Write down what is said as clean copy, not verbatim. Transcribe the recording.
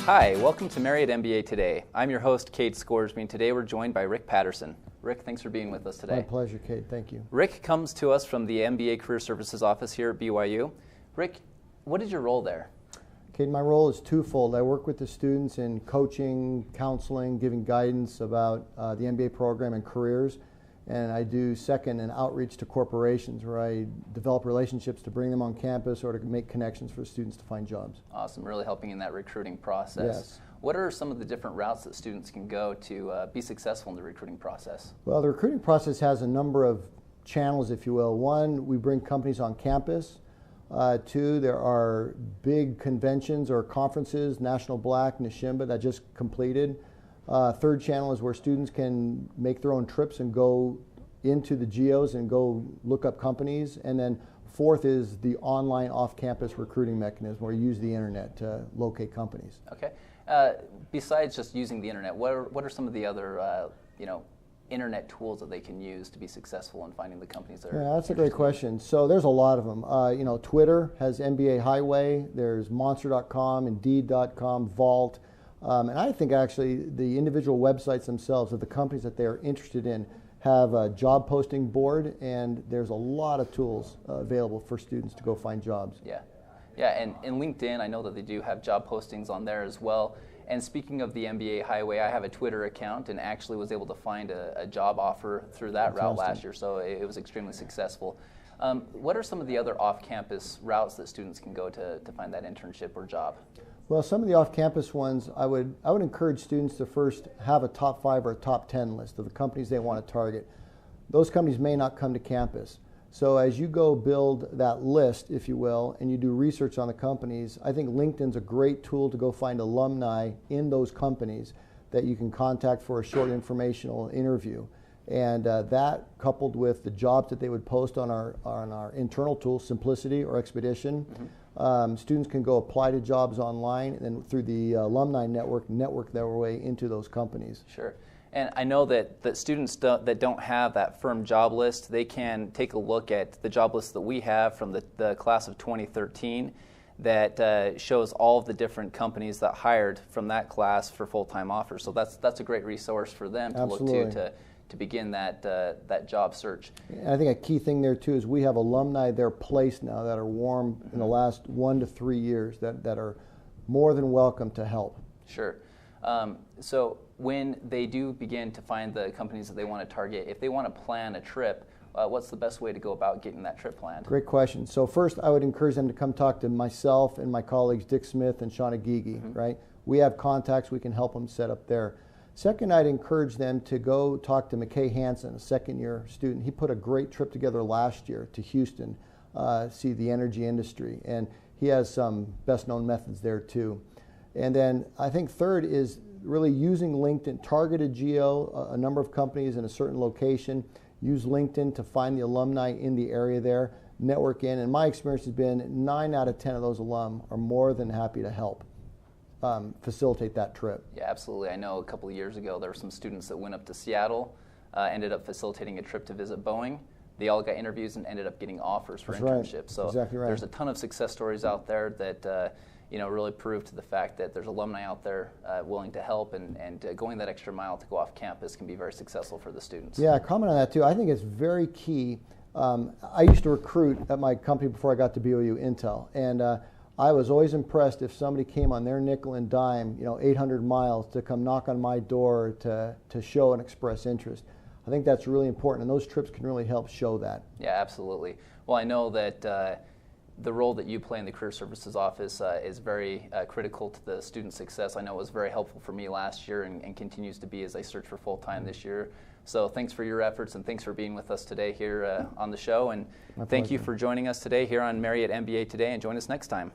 Hi, welcome to Marriott MBA Today. I'm your host, Kade Scoresby, and today we're joined by Rick Patterson. Rick, thanks for being with us today. My pleasure, Kade. Thank you. Rick comes to us from the MBA Career Services office here at BYU. Rick, what is your role there? Kade, my role is twofold. I work with the students in coaching, counseling, giving guidance about the MBA program and careers. And I do second an outreach to corporations where I develop relationships to bring them on campus or to make connections for students to find jobs. Awesome, really helping in that recruiting process. Yes. What are some of the different routes that students can go to be successful in the recruiting process? Well, the recruiting process has a number of channels, if you will. One, we bring companies on campus. Two, there are big conventions or conferences, National Black, Nishimba, that just completed. Third channel is where students can make their own trips and go into the geos and go look up companies. And then fourth is the online off-campus recruiting mechanism where you use the internet to locate companies. Okay. Besides just using the internet, what are some of the other internet tools that they can use to be successful in finding the companies that are Yeah, that's a great question. So there's a lot of them. Twitter has MBA Highway. There's Monster.com, Indeed.com, Vault. And I think actually the individual websites themselves of the companies that they're interested in have a job posting board, and there's a lot of tools available for students to go find jobs. Yeah, and in LinkedIn, I know that they do have job postings on there as well. And speaking of the MBA Highway, I have a Twitter account and actually was able to find a job offer through that route last year, so it was extremely successful. What are some of the other off-campus routes that students can go to find that internship or job? Well, some of the off-campus ones, I would encourage students to first have a top 5 or a top 10 list of the companies they want to target. Those companies may not come to campus. So as you go build that list, if you will, and you do research on the companies, I think LinkedIn's a great tool to go find alumni in those companies that you can contact for a short informational interview. And that, coupled with the jobs that they would post on our internal tool, Simplicity or Expedition, students can go apply to jobs online, and then through the alumni network their way into those companies. Sure. And I know that students that don't have that firm job list, they can take a look at the job list that we have from the class of 2013 that shows all of the different companies that hired from that class for full-time offers. So that's a great resource for them to Absolutely. Look to begin that job search. And I think a key thing there too is we have alumni there placed now that are warm in the last 1 to 3 years that are more than welcome to help. Sure. So when they do begin to find the companies that they want to target, if they want to plan a trip, what's the best way to go about getting that trip planned? Great question. So first, I would encourage them to come talk to myself and my colleagues Dick Smith and Shauna Gigi, right? We have contacts, we can help them set up there. Second, I'd encourage them to go talk to McKay Hansen, a second-year student. He put a great trip together last year to Houston, see the energy industry, and he has some best-known methods there too. And then I think third is really using LinkedIn, targeted geo, a number of companies in a certain location. Use LinkedIn to find the alumni in the area there, network in, and my experience has been 9 out of 10 of those alum are more than happy to help facilitate that trip. Yeah, absolutely. I know a couple of years ago there were some students that went up to Seattle, ended up facilitating a trip to visit Boeing. They all got interviews and ended up getting offers for internships. Right. So exactly right. There's a ton of success stories out there that really prove to the fact that there's alumni out there willing to help, and going that extra mile to go off campus can be very successful for the students. Yeah, comment on that too. I think it's very key. I used to recruit at my company before I got to BYU Intel, and I was always impressed if somebody came on their nickel and dime, 800 miles to come knock on my door to show and express interest. I think that's really important, and those trips can really help show that. Yeah, absolutely. Well, I know that the role that you play in the Career Services Office is very critical to the student success. I know it was very helpful for me last year and continues to be as I search for full-time this year. So thanks for your efforts, and thanks for being with us today here on the show. And thank you for joining us today here on Marriott MBA Today, and join us next time.